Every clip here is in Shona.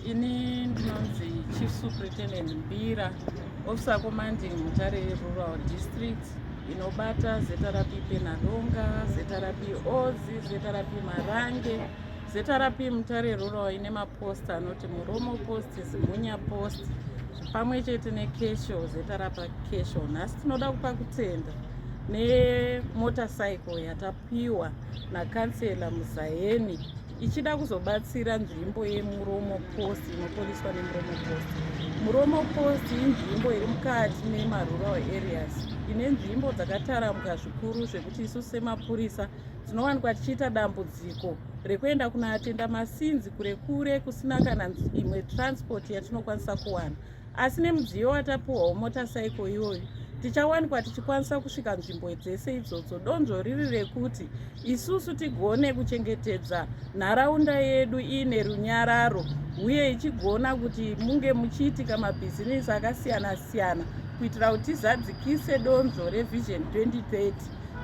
Ini ndinonzi Chief Superintendent Mbira, Officer Commanding Mutare Rural District, inobata zetarapi Penadonga, zetarapi Ozi, zetarapi Marange, zetarapi Mutare Rural ine mapost anoti Muromo Post, Zimunya Post, pamwe chete neKesho, zetarapa Kesho. Nhasi tinoda kupa kutenda nemotorcycle yatapiwa naCouncillor Muzayeni ichida kuzobatsira nzvimbo yeMuromo Post inopoliswa neMuromo Post. Muromo Post inzvimbo iri mukati nemarural areas, ine nzvimbo dzakataramuka zvikuru zvekuti isu semapurisa tinowanikwa tichiita dambudziko rekuenda kunoatenda masinzi kure kure kusina kana imwe transport yatinokwanisa kuwana. Asi nemudziyo watapiwawo motorcycle iyoyo tichawanikwa tichikwanisa kusvika nzvimbo dzese idzodzo. Donzvo riri rekuti isusu tigone kuchengetedza nharaunda yedu ine runyararo uye ichigona kuti munge muchiitika mabhizinesi akasiyana siyana kuitira kuti tizadzikise donzvo revision 2030.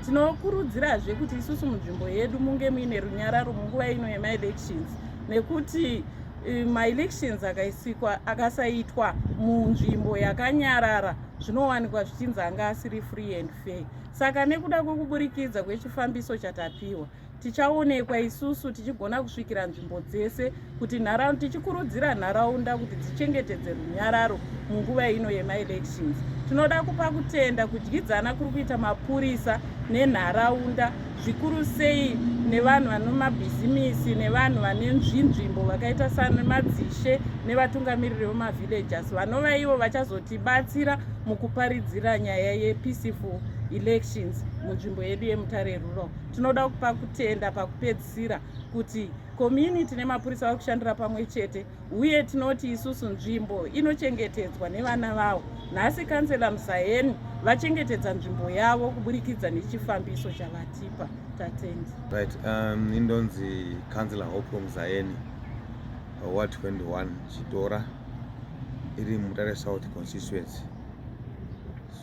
Tinokurudzirazve kuti isusu munzvimbo yedu munge muine runyararo munguva ino yemaelections, nekuti maelections akasaitwa munzvimbo yakanyarara zvinowanikwa zvichinzi anga asiri free and fair. Saka nekuda kwekuburikidza kwechifambiso chatapiwa tichaonekwa isusu tichigona kusvikira nzvimbo dzese kuti tichikurudzira nharaunda kuti dzichengetedze runyararo munguva ino yemaelections. Tinoda kupa kutenda kudyidzana kuri kuita mapurisa nenharaunda, zvikuru sei nevanhu vane mabhizimisi nevanhu vane nzvimbo vakaita samadzishe nevatungamiriri vemavillages vanova ivo vachazotibatsira mukuparidzira nyaya yepeaceful elections munzvimbo yedu yeMutare Rural. Tinoda kupa kutenda pakupedzisira kuti community nemapurisa vari kushandira pamwe chete, uye tinoti isusu nzvimbo inochengetedzwa nevana vavo. Nhasi Councillor Muzayeni vachengetedza nzvimbo yavo kuburikidza nechifambiso chavatipa. Tatenda. Right, indonzi Councillor Hopewell Muzayeni, Ward 21 Chitora, iri Mutare South constituency.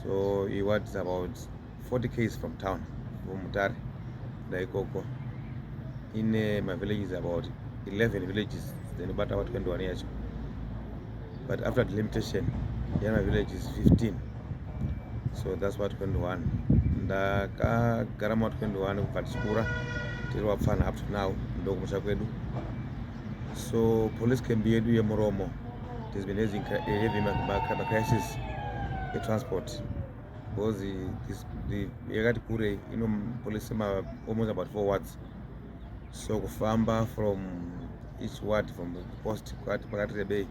So he was about 40 km from town, from Mutare, Daikoko. In my village is about 11 villages, then about 21 years. But after the limitation, my village is 15. So that's what 21. Ndakagara 21 kukachikura tiri wapfana up to now ndokumusha kwedu. So police camp yedu yeMuromo has been having a crisis in transport because the yakati kure police almost about 4 wards. So kufamba from each ward from the post pakati rebei.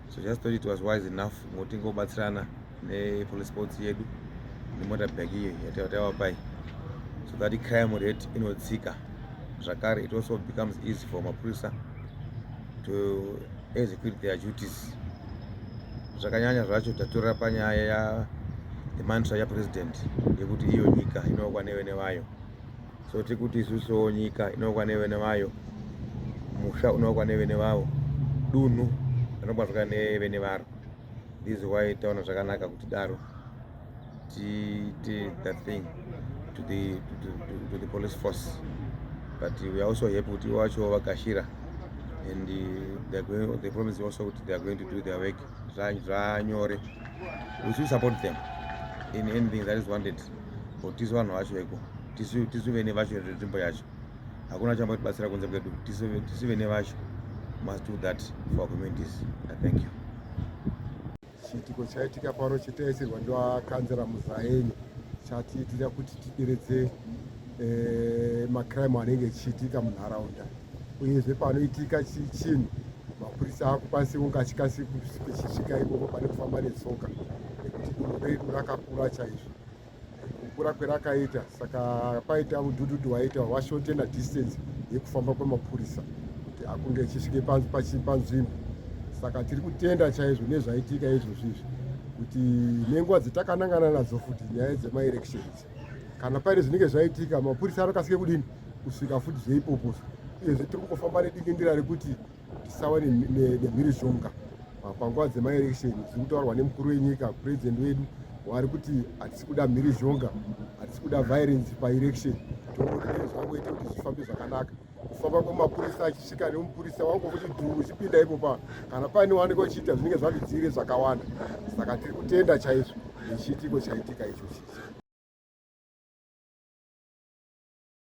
So just thought it was wise enough ngoti ngobatsirana nepolice post yedu nemotorbike iyo yatawa pai, so that the crime rate inodzika zvakare. It also becomes easy for mapurisa to execute their duties. Zvakanyanya zvacho tatorera panyaya yemantra yapresident yekuti iyo nyika inokwa nevene vayo. So tikuti isusu nyika inokwa nevene vayo, musha unokwa nevene vavo, dunhu rinobatwa nevene varo. This is why taona zvakanaka kuti daro that thing to the police force. But we are also happy with wacho vakashira, and they promise also that they are going to do their work. We should support them in anything that is wanted. But this one wacho eko tisu vene vacho nzvimbo yacho hakuna chamba kubatsira kunze kwedu. Tisu vene vacho must do that for our communities. Thank you. Chiitiko chaitika pano chitaisirwa ndiwaCouncillor Muzayeni chatiitira kuti tideredze macrime anenge echiitika munharaunda, uyezve panoitika chinhu mapurisa akukwanisa kunge achikwanisa kusvika ikoko pane kufamba netsoka, nekuti dunhu redu rakakura chaizvo, kukura kwerakaita. Saka paita mudhudhudhu waita washotena distance yekufamba kwemapurisa kuti akunge echisvike panzvimbo. Saka tiri kutenda chaizvo nezvaitika izvozvizvi kuti nenguva dzatakanangana nadzo futi nyaya dzemaelections, kana paine zvinenge zvaitika mapurisa anokasike kudini kusvika futi zveipoposwa. Uyezve tiri kungofamba nedikindira rekuti tisava nemhirizhonga panguva dzemaelection. Zviri kutaurwa nemukuru wenyika, president wedu, wari kuti hatisi kuda mhirizhonga, hatisi kuda violence paelection. Toona kuti zvangoita kuti zvifambe zvakanaka. kufamba kwemapurisa achisvika nemupurisa wangu kuti dhuru uchipinda ipopa kana paine waanenge uchiita zvinenge zvatidzivire zvakawanda. Saka tiri kutenda chaizvo nechitiko chaitika ichochi.